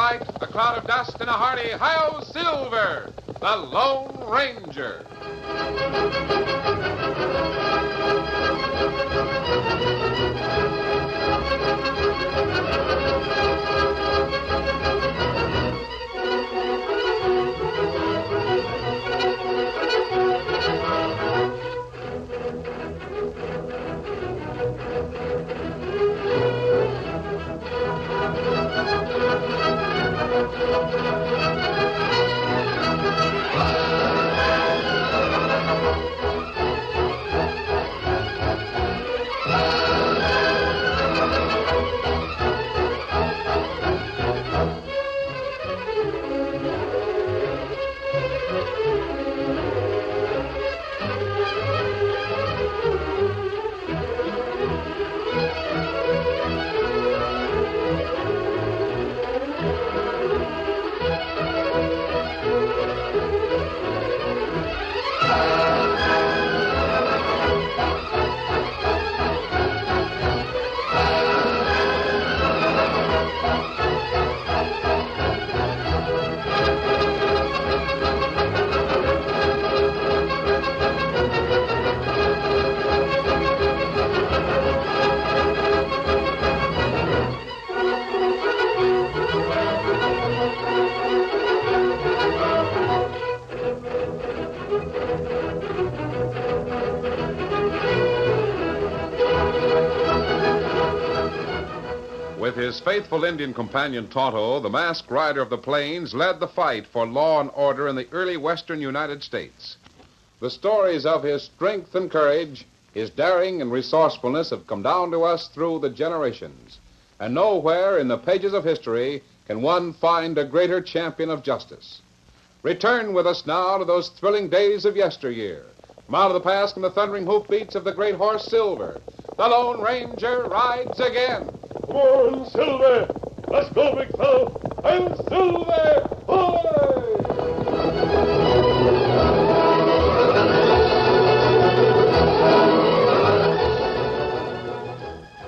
light, a cloud of dust, and a hearty Hi-Yo Silver, the Lone Ranger. With his faithful Indian companion Tonto, the masked rider of the plains led the fight for law and order in the early western United States. The stories of his strength and courage, his daring and resourcefulness have come down to us through the generations. And nowhere in the pages of history can one find a greater champion of justice. Return with us now to those thrilling days of yesteryear. From out of the past come the thundering hoofbeats of the great horse Silver. The Lone Ranger rides again. Come on, Silver! Let's go, big fellow! I'm Silver! Hoy!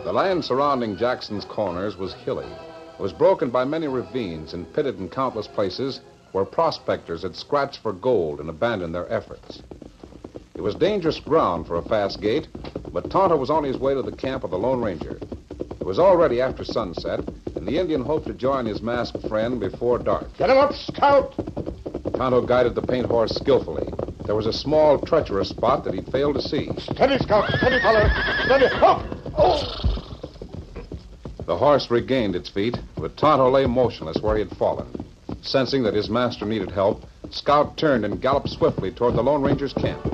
The land surrounding Jackson's Corners was hilly. It was broken by many ravines and pitted in countless places where prospectors had scratched for gold and abandoned their efforts. It was dangerous ground for a fast gait, but Tonto was on his way to the camp of the Lone Ranger. It was already after sunset, and the Indian hoped to join his masked friend before dark. Get him up, Scout! Tonto guided the paint horse skillfully. There was a small, treacherous spot that he'd failed to see. Steady, Scout! Steady, fella! Steady! Up! Oh! The horse regained its feet, but Tonto lay motionless where he had fallen. Sensing that his master needed help, Scout turned and galloped swiftly toward the Lone Ranger's camp.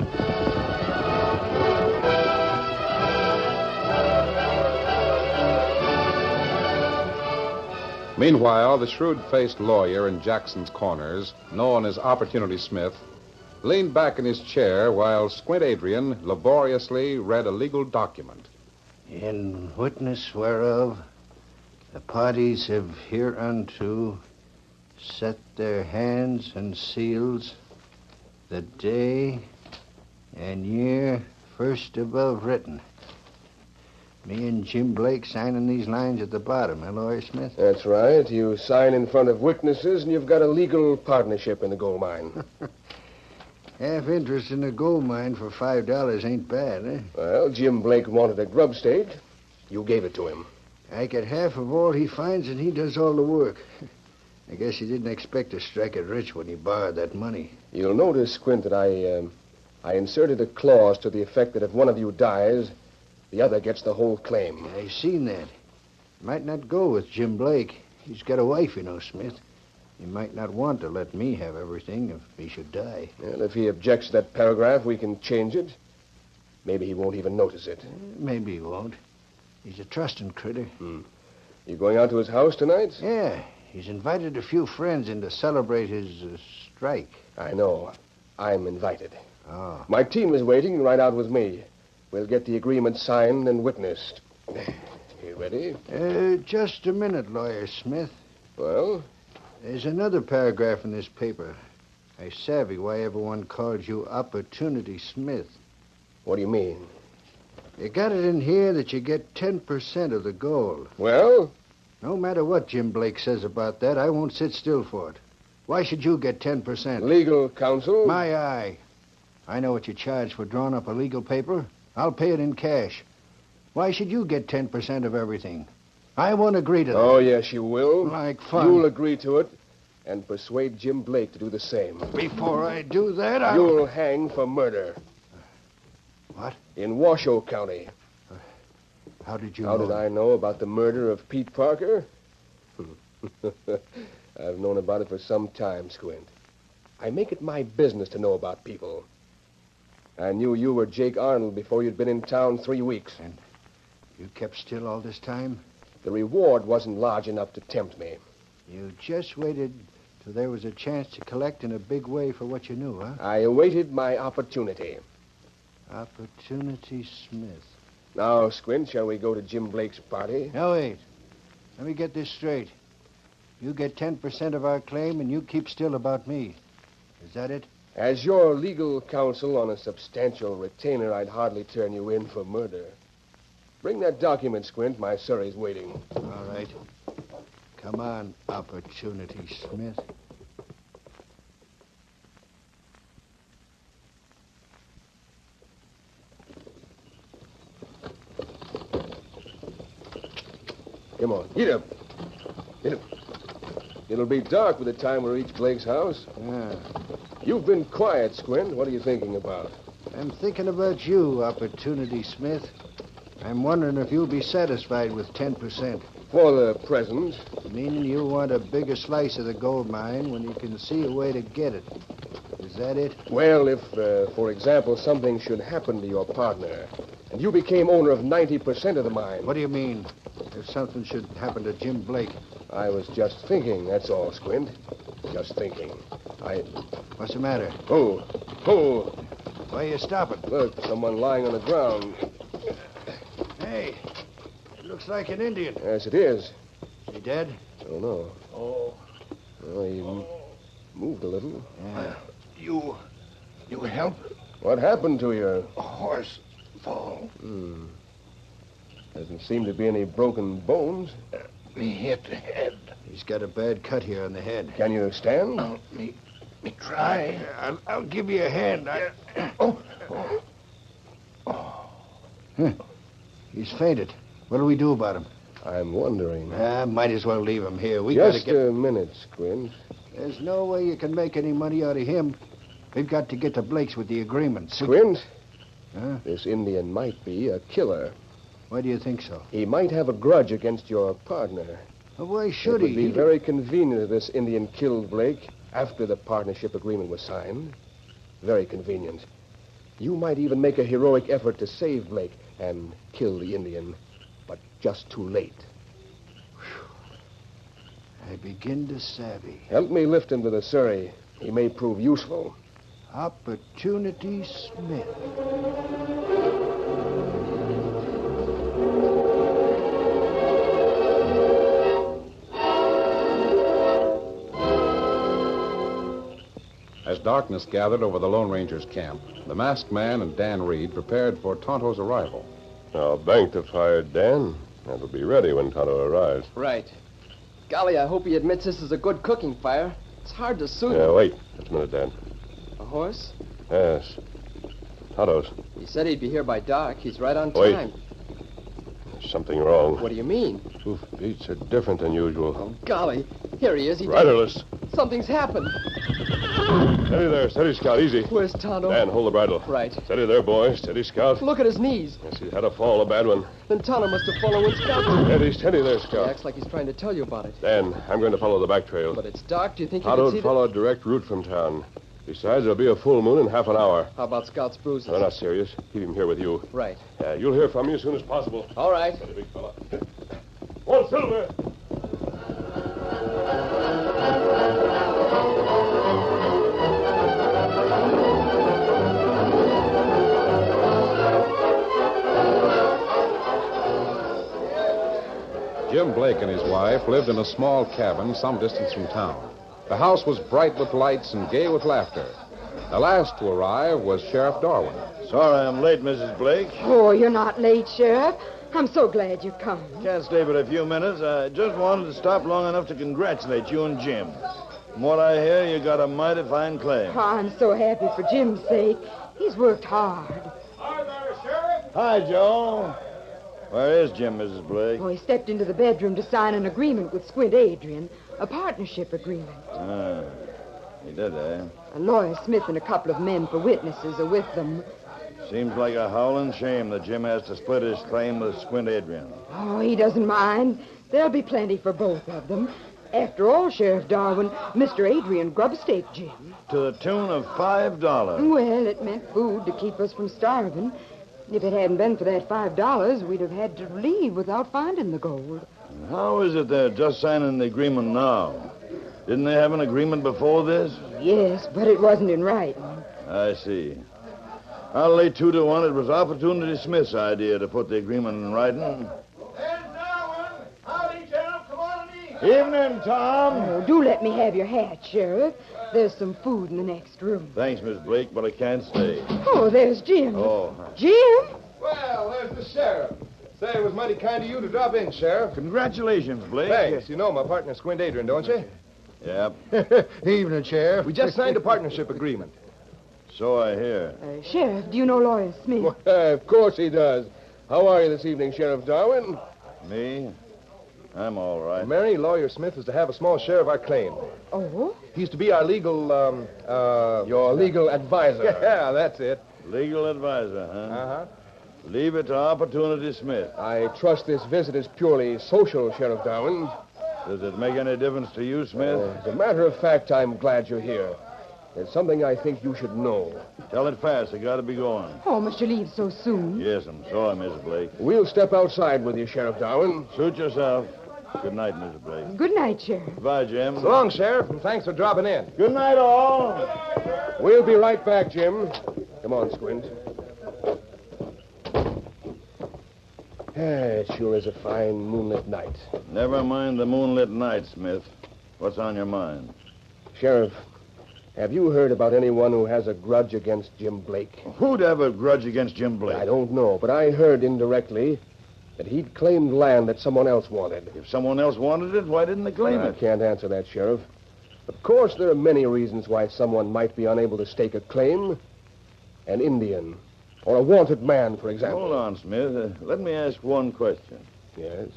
Meanwhile, the shrewd-faced lawyer in Jackson's Corners, known as Opportunity Smith, leaned back in his chair while Squint Adrian laboriously read a legal document. In witness whereof the parties have hereunto set their hands and seals the day and year first above written. Me and Jim Blake signing these lines at the bottom, eh, Lawyer Smith? That's right. You sign in front of witnesses, and you've got a legal partnership in the gold mine. Half interest in a gold mine for $5 ain't bad, eh? Well, Jim Blake wanted a grub stake. You gave it to him. I get half of all he finds, and he does all the work. I guess he didn't expect to strike it rich when he borrowed that money. You'll notice, Squint, that I inserted a clause to the effect that if one of you dies, the other gets the whole claim. I seen that. Might not go with Jim Blake. He's got a wife, you know, Smith. He might not want to let me have everything if he should die. Well, if he objects to that paragraph, we can change it. Maybe he won't even notice it. Maybe he won't. He's a trusting critter. You going out to his house tonight? Yeah. He's invited a few friends in to celebrate his strike. I know. I'm invited. Oh. My team is waiting right out with me. We'll get the agreement signed and witnessed. You ready? Just a minute, Lawyer Smith. Well? There's another paragraph in this paper. I savvy why everyone calls you Opportunity Smith. What do you mean? You got it in here that you get 10% of the gold. Well, No matter what Jim Blake says about that, I won't sit still for it. Why should you get 10%? Legal counsel? My eye. I know what you charge for drawing up a legal paper. I'll pay it in cash. Why should you get 10% of everything? I won't agree to that. Oh, yes, you will. Like fun. You'll agree to it and persuade Jim Blake to do the same. Before I do that, You'll hang for murder. What? In Washoe County. How did you How know? did I know about the murder of Pete Parker? I've known about it for some time, Squint. I make it my business to know about people. I knew you were Jake Arnold before you'd been in town 3 weeks. And you kept still all this time? The reward wasn't large enough to tempt me. You just waited till there was a chance to collect in a big way for what you knew, huh? I awaited my opportunity. Opportunity Smith. Now, Squint, shall we go to Jim Blake's party? Now, wait. Let me get this straight. You get 10% of our claim, and you keep still about me. Is that it? As your legal counsel on a substantial retainer, I'd hardly turn you in for murder. Bring that document, Squint. My surrey's waiting. All right. Come on, Opportunity Smith. Come on, get up. Get up. It'll be dark by the time we reach Blake's house. Yeah. You've been quiet, Squint. What are you thinking about? I'm thinking about you, Opportunity Smith. I'm wondering if you'll be satisfied with 10%. For the present. Meaning you want a bigger slice of the gold mine when you can see a way to get it. Is that it? Well, if, for example, something should happen to your partner, and you became owner of 90% of the mine. What do you mean? If something should happen to Jim Blake. I was just thinking, that's all, Squint. Just thinking. What's the matter? Oh. Why are you stopping? Look, someone lying on the ground. Hey, it looks like an Indian. Yes, it is. Is he dead? I don't know. Oh. Well, he moved a little. Yeah. You help? What happened to you? A horse fall. Doesn't seem to be any broken bones. Me hit the head. He's got a bad cut here on the head. Can you stand? Me try. I'll give you a hand. He's fainted. What'll we do about him? I'm wondering. Might as well leave him here. We Just gotta get... a minute, Squint. There's no way you can make any money out of him. We've got to get to Blake's with the agreement. Squint? Huh? This Indian might be a killer. Why do you think so? He might have a grudge against your partner. Well, why should It he? would be very convenient if this Indian killed Blake after the partnership agreement was signed. Very convenient. You might even make a heroic effort to save Blake and kill the Indian, but just too late. I begin to savvy. Help me lift him to the surrey. He may prove useful. Opportunity Smith. As darkness gathered over the Lone Ranger's camp, the masked man and Dan Reed prepared for Tonto's arrival. Now, bank the fire, Dan. That'll be ready when Tonto arrives. Right. Golly, I hope he admits this is a good cooking fire. It's hard to suit Yeah, him. wait. Just a minute, Dan. A horse? Yes. Tonto's. He said he'd be here by dark. He's right on Wait. time. There's something wrong. What do you mean? Hoof beats are different than usual. Oh, golly. Here he is. Riderless. Something's happened. Steady there. Steady, Scout. Easy. Where's Tonto? Dan, hold the bridle. Right. Steady there, boy. Steady, Scout. Look at his knees. Yes, he had a fall, a bad one. Then Tonto must have fallen when Scout... Steady, steady there, He Scout. acts like he's trying to tell you about it. Dan, I'm going to follow the back trail. But it's dark. Do you think you can see Tonto'd follow a direct route from town. Besides, there'll be a full moon in half an hour. How about Scout's bruises? They're not serious. Keep him here with you. Right. You'll hear from me as soon as possible. All right. Steady, big fella. One Silver. Jim Blake and his wife lived in a small cabin some distance from town. The house was bright with lights and gay with laughter. The last to arrive was Sheriff Darwin. Sorry I'm late, Mrs. Blake. Oh, you're not late, Sheriff. I'm so glad you come. Can't stay but a few minutes. I just wanted to stop long enough to congratulate you and Jim. From what I hear, you got a mighty fine claim. Oh, I'm so happy for Jim's sake. He's worked hard. Hi there, Sheriff. Hi, Joe. Where is Jim, Mrs. Blake? Oh, he stepped into the bedroom to sign an agreement with Squint Adrian, a partnership agreement. Ah, he did, eh? Lawyer Smith and a couple of men for witnesses are with them. Seems like a howling shame that Jim has to split his claim with Squint Adrian. Oh, he doesn't mind. There'll be plenty for both of them. After all, Sheriff Darwin, Mr. Adrian grub-staked Jim. To the tune of $5. Well, it meant food to keep us from starving. If it hadn't been for that $5, we'd have had to leave without finding the gold. How is it they're just signing the agreement now? Didn't they have an agreement before this? Yes, but it wasn't in writing. I see. I'll lay 2 to 1. It was Opportunity Smith's idea to put the agreement in writing. There's Darwin. Howdy, Sheriff. Come on in. Evening, Tom. Oh, do let me have your hat, Sheriff. There's some food in the next room. Thanks, Miss Blake, but I can't stay. Oh, there's Jim. Oh. Jim? Well, there's the sheriff. Say, it was mighty kind of you to drop in, Sheriff. Congratulations, Blake. Thanks. You know my partner, Squint Adrian, don't you? Yep. Evening, Sheriff. We just signed a partnership agreement. So I hear. Sheriff, do you know Lawyer Smith? Of course he does. How are you this evening, Sheriff Darwin? Me? I'm all right. Mary, Lawyer Smith is to have a small share of our claim. Oh? He's to be our legal, your legal advisor. Yeah, that's it. Legal advisor, huh? Uh-huh. Leave it to Opportunity Smith. I trust this visit is purely social, Sheriff Darwin. Does it make any difference to you, Smith? As a matter of fact, I'm glad you're here. There's something I think you should know. Tell it fast. I got to be going. Oh, must you leave so soon? Yes, I'm sorry, Miss Blake. We'll step outside with you, Sheriff Darwin. Suit yourself. Good night, Mrs. Blake. Good night, Sheriff. Goodbye, Jim. So long, Sheriff, and thanks for dropping in. Good night, all. We'll be right back, Jim. Come on, Squint. It sure is a fine moonlit night. Never mind the moonlit night, Smith. What's on your mind? Sheriff, have you heard about anyone who has a grudge against Jim Blake? Who'd have a grudge against Jim Blake? I don't know, but I heard indirectly that he'd claimed land that someone else wanted. If someone else wanted it, why didn't they claim I it? can't answer that, Sheriff. Of course, there are many reasons why someone might be unable to stake a claim. An Indian, or a wanted man, for example. Hold on, Smith. Let me ask one question. Yes?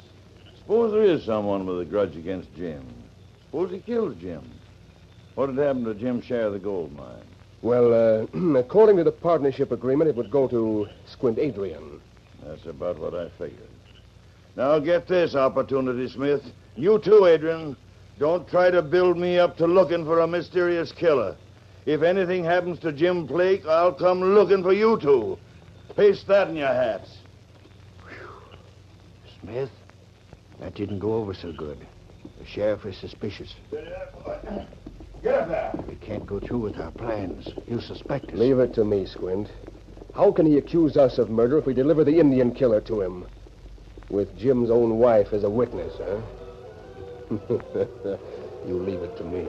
Suppose there is someone with a grudge against Jim. Suppose he kills Jim. What would happen to Jim's share of the gold mine? Well, according to the partnership agreement, it would go to Squint Adrian. That's about what I figured. Now get this, Opportunity Smith. You too, Adrian. Don't try to build me up to looking for a mysterious killer. If anything happens to Jim Blake, I'll come looking for you two. Paste that in your hats. Smith, that didn't go over so good. The sheriff is suspicious. Get up there. We can't go through with our plans. He'll suspect us. Leave it to me, Squint. How can he accuse us of murder if we deliver the Indian killer to him? With Jim's own wife as a witness, huh? You leave it to me.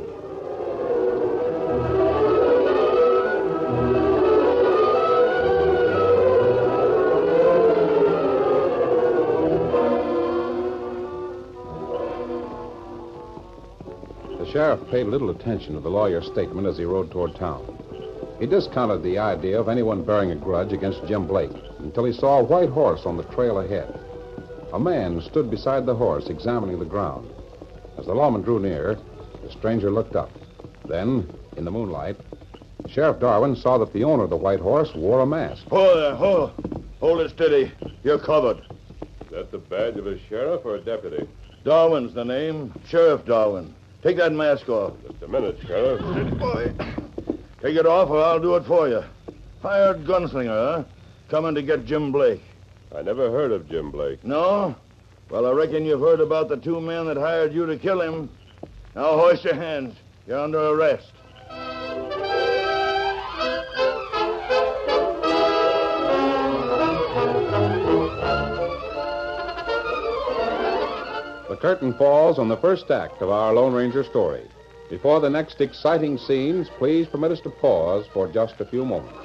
The sheriff paid little attention to the lawyer's statement as he rode toward town. He discounted the idea of anyone bearing a grudge against Jim Blake until he saw a white horse on the trail ahead. A man stood beside the horse, examining the ground. As the lawman drew near, the stranger looked up. Then, in the moonlight, Sheriff Darwin saw that the owner of the white horse wore a mask. Hold there. Hold it steady. You're covered. Is that the badge of a sheriff or a deputy? Darwin's the name. Sheriff Darwin. Take that mask off. Just a minute, Sheriff. Boy. Take it off or I'll do it for you. Hired gunslinger, huh? Coming to get Jim Blake. I never heard of Jim Blake. No? Well, I reckon you've heard about the two men that hired you to kill him. Now hoist your hands. You're under arrest. The curtain falls on the first act of our Lone Ranger story. Before the next exciting scenes, please permit us to pause for just a few moments.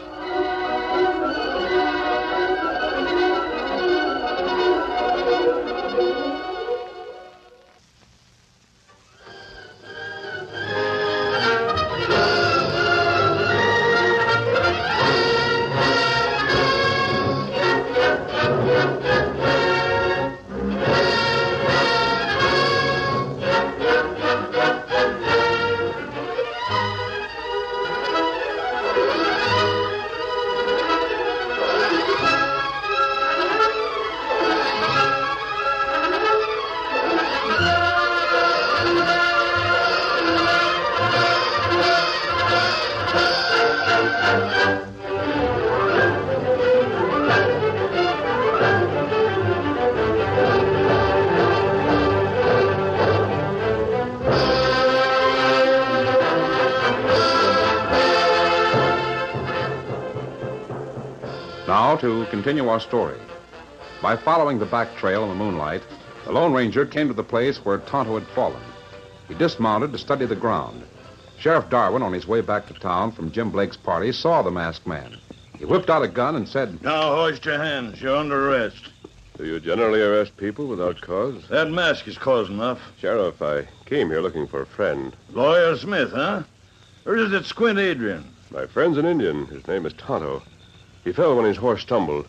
Now, to continue our story. By following the back trail in the moonlight, the Lone Ranger came to the place where Tonto had fallen. He dismounted to study the ground. Sheriff Darwin, on his way back to town from Jim Blake's party, saw the masked man. He whipped out a gun and said, Now hoist your hands. You're under arrest. Do you generally arrest people without cause? That mask is cause enough. Sheriff, I came here looking for a friend. Lawyer Smith, huh? Or is it Squint Adrian? My friend's an Indian. His name is Tonto. He fell when his horse stumbled.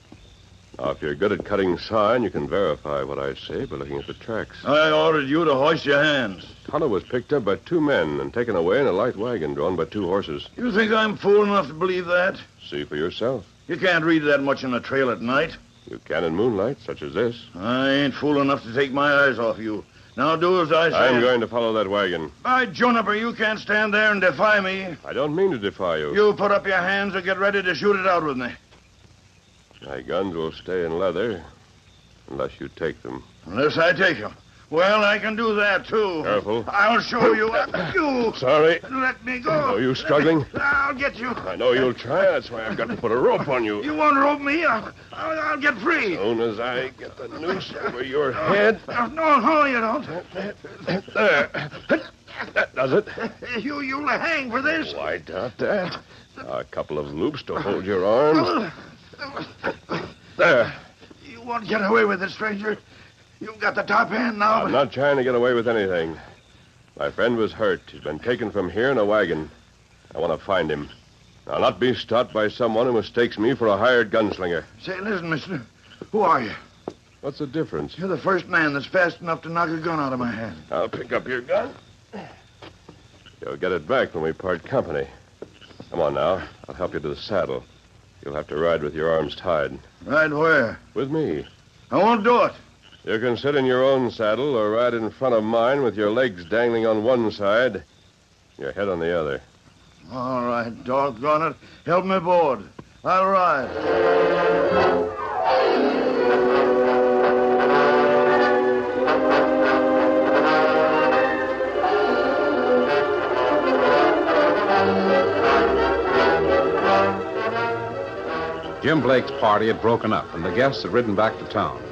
Now, if you're good at cutting sign, you can verify what I say by looking at the tracks. I ordered you to hoist your hands. Tonto was picked up by 2 men and taken away in a light wagon drawn by 2 horses. You think I'm fool enough to believe that? See for yourself. You can't read that much on the trail at night. You can in moonlight, such as this. I ain't fool enough to take my eyes off you. Now do as I say. I'm going to follow that wagon. By Juniper, you can't stand there and defy me. I don't mean to defy you. You put up your hands or get ready to shoot it out with me. My guns will stay in leather unless you take them. Unless I take them. Well, I can do that, too. Careful. I'll show you. You. Sorry. Let me go. Are you struggling? I'll get you. I know you'll try. That's why I've got to put a rope on you. You won't rope me. I'll get free. As soon as I get the noose over your head. No, you don't. There. That does it. You'll hang for this. Oh, I doubt that. A couple of loops to hold your arms. There. You won't get away with it, stranger. You've got the top hand now. I'm not trying to get away with anything. My friend was hurt. He's been taken from here in a wagon. I want to find him. I'll not be stopped by someone who mistakes me for a hired gunslinger. Say, listen, mister. Who are you? What's the difference? You're the first man that's fast enough to knock a gun out of my hand. I'll pick up your gun. You'll get it back when we part company. Come on now. I'll help you to the saddle. You'll have to ride with your arms tied. Ride where? With me. I won't do it. You can sit in your own saddle or ride in front of mine with your legs dangling on one side, your head on the other. All right, doggone it. Help me aboard. I'll ride. Jim Blake's party had broken up, and the guests had ridden back to town.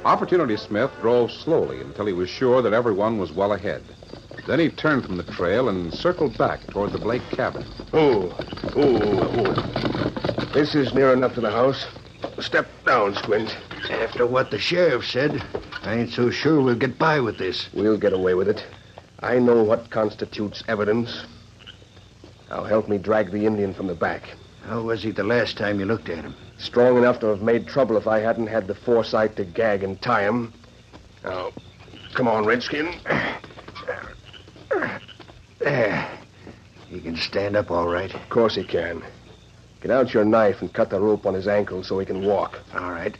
Opportunity Smith drove slowly until he was sure that everyone was well ahead. Then he turned from the trail and circled back toward the Blake cabin. Oh. This is near enough to the house. Step down, Squint. After what the sheriff said, I ain't so sure we'll get by with this. We'll get away with it. I know what constitutes evidence. Now help me drag the Indian from the back. How was he the last time you looked at him? Strong enough to have made trouble if I hadn't had the foresight to gag and tie him. Now, come on, Redskin. There. He can stand up all right. Of course he can. Get out your knife and cut the rope on his ankle so he can walk. All right.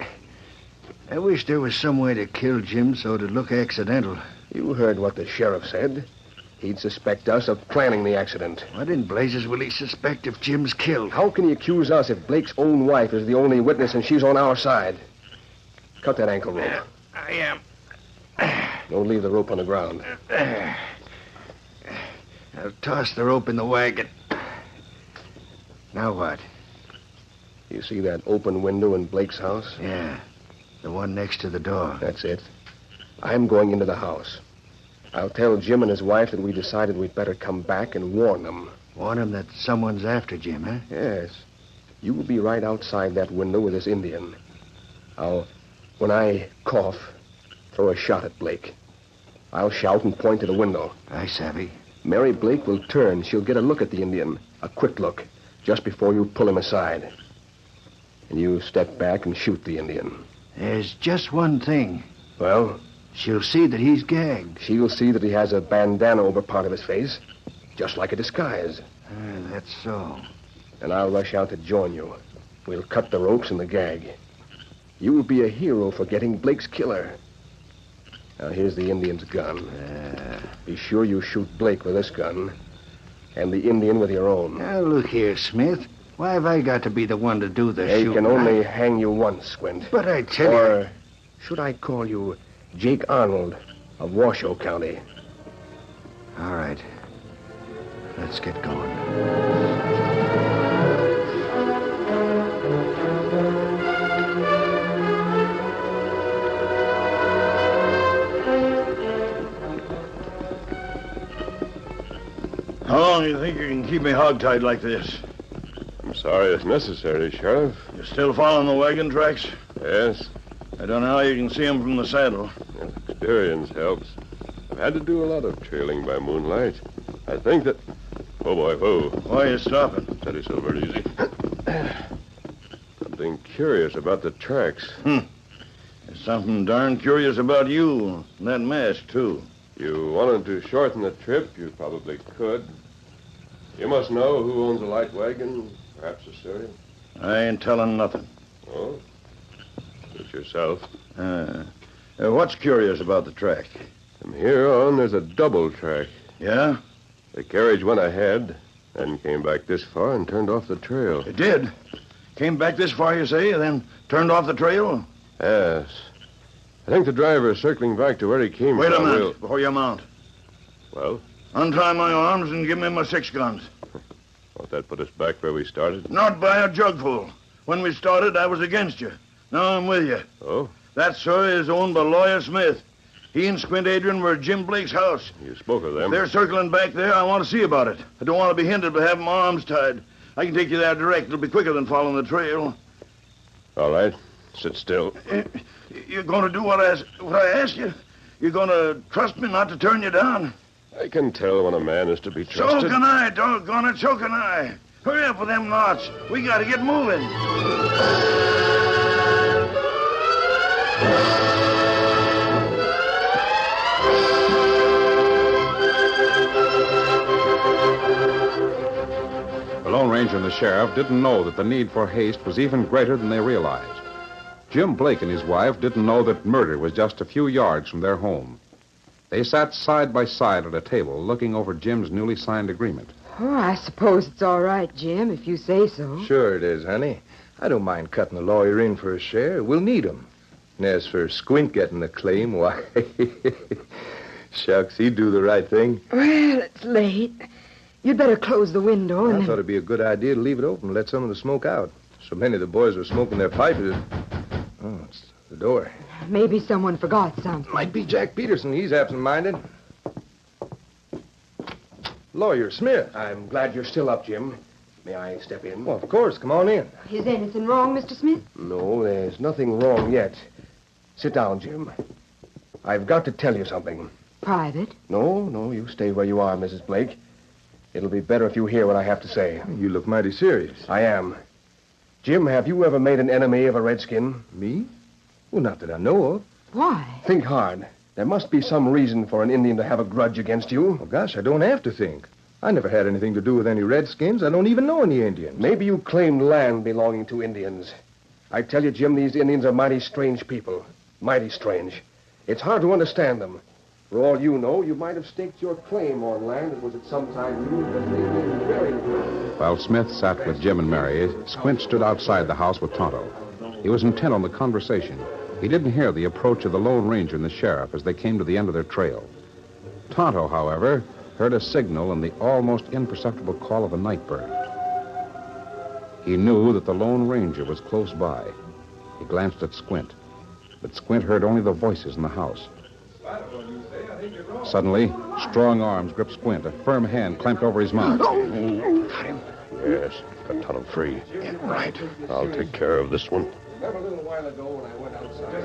I wish there was some way to kill Jim so it'd look accidental. You heard what the sheriff said. He'd suspect us of planning the accident. What in blazes will he suspect if Jim's killed? How can he accuse us if Blake's own wife is the only witness and she's on our side? Cut that ankle rope. I am. Don't leave the rope on the ground. I'll toss the rope in the wagon. Now what? You see that open window in Blake's house? Yeah, the one next to the door. That's it. I'm going into the house. I'll tell Jim and his wife that we decided we'd better come back and warn them. Warn him that someone's after Jim, huh? Yes. You will be right outside that window with this Indian. When I cough, throw a shot at Blake. I'll shout and point to the window. I savvy. Mary Blake will turn. She'll get a look at the Indian. A quick look, just before you pull him aside. And you step back and shoot the Indian. There's just one thing. Well? She'll see that he's gagged. She'll see that he has a bandana over part of his face, just like a disguise. That's so. And I'll rush out to join you. We'll cut the ropes and the gag. You'll be a hero for getting Blake's killer. Now, here's the Indian's gun. Be sure you shoot Blake with this gun, and the Indian with your own. Now, look here, Smith. Why have I got to be the one to do the They shooting? can only hang you once, Squint. But I tell you... Or should I call you Jake Arnold of Washoe County? All right. Let's get going. How long do you think you can keep me hogtied like this? I'm sorry it's necessary, Sheriff. You still following the wagon tracks? Yes. I don't know how you can see them from the saddle. Well, experience helps. I've had to do a lot of trailing by moonlight. I think that... Oh, boy, whoa. Why are you stopping? Steady, Silver, easy. Something curious about the tracks. There's something darn curious about you and that mask, too. You wanted to shorten the trip, you probably could. You must know who owns a light wagon, perhaps a Syrian. I ain't telling nothing. Oh? Suit yourself. What's curious about the track? From here on, there's a double track. Yeah? The carriage went ahead, then came back this far and turned off the trail. It did? Came back this far, you say, and then turned off the trail? Yes. I think the driver is circling back to where he came Wait from. a minute before you mount. Well? Untie my arms and give me my 6 guns. Won't that put us back where we started? Not by a jugful. When we started, I was against you. Now I'm with you. Oh? That, sir, is owned by Lawyer Smith. He and Squint Adrian were at Jim Blake's house. You spoke of them. If they're circling back there, I want to see about it. I don't want to be hindered by having my arms tied. I can take you there direct. It'll be quicker than following the trail. All right. Sit still. You're going to do what I ask you? You're going to trust me not to turn you down? I can tell when a man is to be trusted. So can I, doggone it, so can I. Hurry up with them knots. We got to get moving. The Lone Ranger and the sheriff didn't know that the need for haste was even greater than they realized. Jim Blake and his wife didn't know that murder was just a few yards from their home. They sat side by side at a table looking over Jim's newly signed agreement. Oh, I suppose it's all right, Jim, if you say so. Sure it is, honey. I don't mind cutting the lawyer in for a share. We'll need him. And as for Squint getting the claim, why... Shucks, he'd do the right thing. Well, it's late. You'd better close the window and... I thought it'd be a good idea to leave it open and let some of the smoke out. So many of the boys were smoking their pipes. Oh, it's the door. Maybe someone forgot something. Might be Jack Peterson. He's absent-minded. Lawyer Smith. I'm glad you're still up, Jim. May I step in? Well, of course. Come on in. Is anything wrong, Mr. Smith? No, there's nothing wrong yet. Sit down, Jim. I've got to tell you something. Private? No, you stay where you are, Mrs. Blake. It'll be better if you hear what I have to say. You look mighty serious. I am. Jim, have you ever made an enemy of a redskin? Me? Well, not that I know of. Why? Think hard. There must be some reason for an Indian to have a grudge against you. Oh, gosh, I don't have to think. I never had anything to do with any redskins. I don't even know any Indians. Maybe you claimed land belonging to Indians. I tell you, Jim, these Indians are mighty strange people. Mighty strange. It's hard to understand them. For all you know, you might have staked your claim on land that was at some time used as an Indian burial ground. While Smith sat with Jim and Mary, Squint stood outside the house with Tonto. He was intent on the conversation. He didn't hear the approach of the Lone Ranger and the sheriff as they came to the end of their trail. Tonto, however, heard a signal and the almost imperceptible call of a night bird. He knew that the Lone Ranger was close by. He glanced at Squint, but Squint heard only the voices in the house. Suddenly, strong arms gripped Squint. A firm hand clamped over his mouth. Yes, got Tonto free. Yeah, right. I'll take care of this one. Remember a little while ago when I went outside? I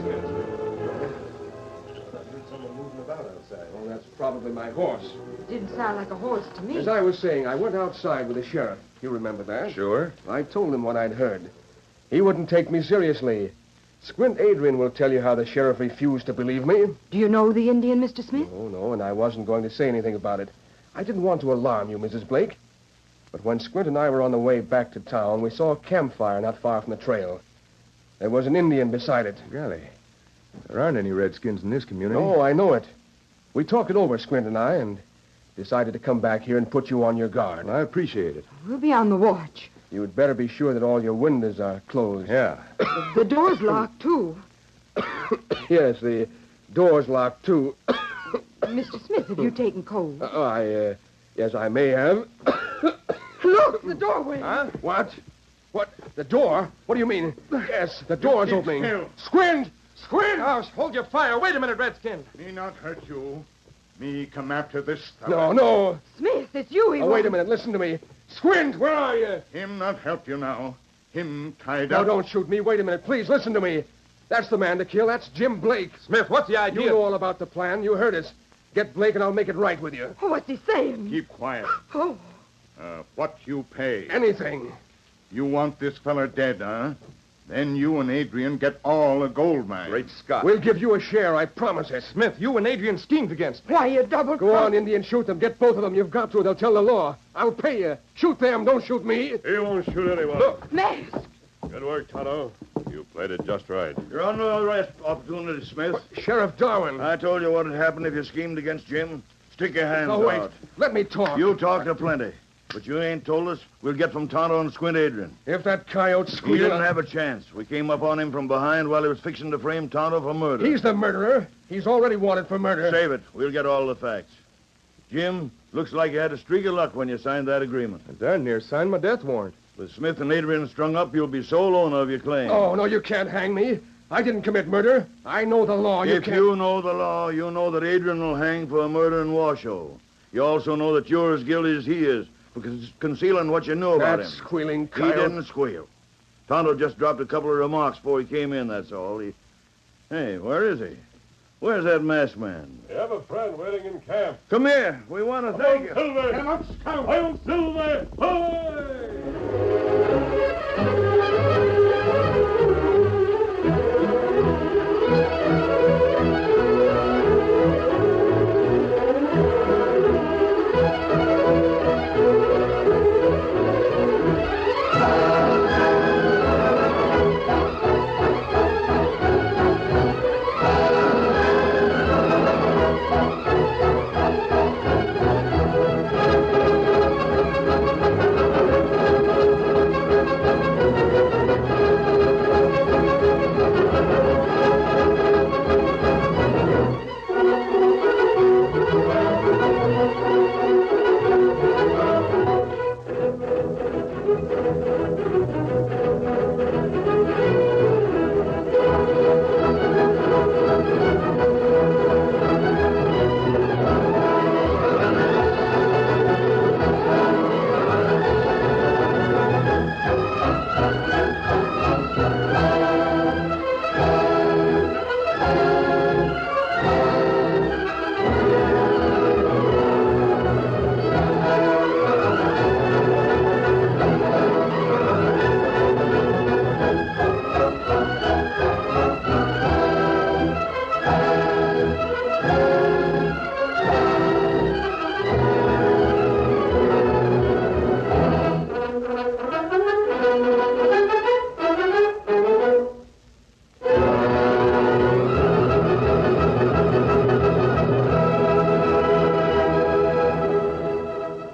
heard someone moving about outside. Oh, that's probably my horse. It didn't sound like a horse to me. As I was saying, I went outside with the sheriff. You remember that? Sure. I told him what I'd heard. He wouldn't take me seriously. Squint Adrian will tell you how the sheriff refused to believe me. Do you know the Indian, Mr. Smith? No, and I wasn't going to say anything about it. I didn't want to alarm you, Mrs. Blake. But when Squint and I were on the way back to town, we saw a campfire not far from the trail. There was an Indian beside it. Golly. There aren't any redskins in this community. Oh, I know it. We talked it over, Squint and I, and decided to come back here and put you on your guard. I appreciate it. We'll be on the watch. You'd better be sure that all your windows are closed. Yeah. The door's locked, too. Yes, the door's locked, too. Mr. Smith, have you taken cold? Yes, I may have. Look, the doorway. Huh? What? What? The door? What do you mean? Yes, the door's opening. Still. Squint! Squint! Hold your fire. Wait a minute, Redskin. Me not hurt you. Me come after this fellow. No. Smith, it's you he Oh, wait a minute. Listen to me. Squint, where are you? Him not help you now. Him tied Now, up. don't shoot me. Wait a minute. Please, listen to me. That's the man to kill. That's Jim Blake. Smith, what's the idea? You know all about the plan. You heard us. Get Blake and I'll make it right with you. Oh, what's he saying? Keep quiet. Oh, What you pay? Anything. You want this feller dead, huh? Then you and Adrian get all the gold mine. Great Scott. We'll give you a share, I promise it. Smith, you and Adrian schemed against me. why, you double Go on, Indian, shoot them. Get both of them. You've got to. They'll tell the law. I'll pay you. Shoot them. Don't shoot me. He won't shoot anyone. Mask. Good work, Tonto. You played it just right. You're on no arrest opportunity, Smith. Sheriff Darwin. I told you what would happen if you schemed against Jim. Stick your hands Oh, wait. out. Let me talk. You talk to plenty. But you ain't told us we'll get from Tonto and Squint Adrian. If that coyote He squealed... didn't have a chance. We came up on him from behind while he was fixing to frame Tonto for murder. He's the murderer. He's already wanted for murder. Save it. We'll get all the facts. Jim, looks like you had a streak of luck when you signed that agreement. I darn near signed my death warrant. With Smith and Adrian strung up, you'll be sole owner of your claim. Oh, no, you can't hang me. I didn't commit murder. I know the law. If you know the law, you know that Adrian will hang for a murder in Washoe. You also know that you're as guilty as he is because concealing what you knew about That him. squealing He coyote. didn't squeal. Tonto just dropped a couple of remarks before he came in, that's all. Hey, where is he? Where's that masked man? You have a friend waiting in camp. Come here. We want to thank you. Silver! Cannot scout. I am Silver! Hoy!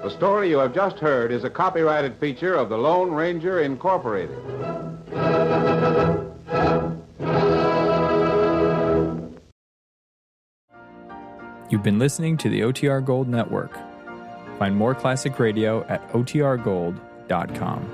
The story you have just heard is a copyrighted feature of the Lone Ranger Incorporated. You've been listening to the OTR Gold Network. Find more classic radio at otrgold.com.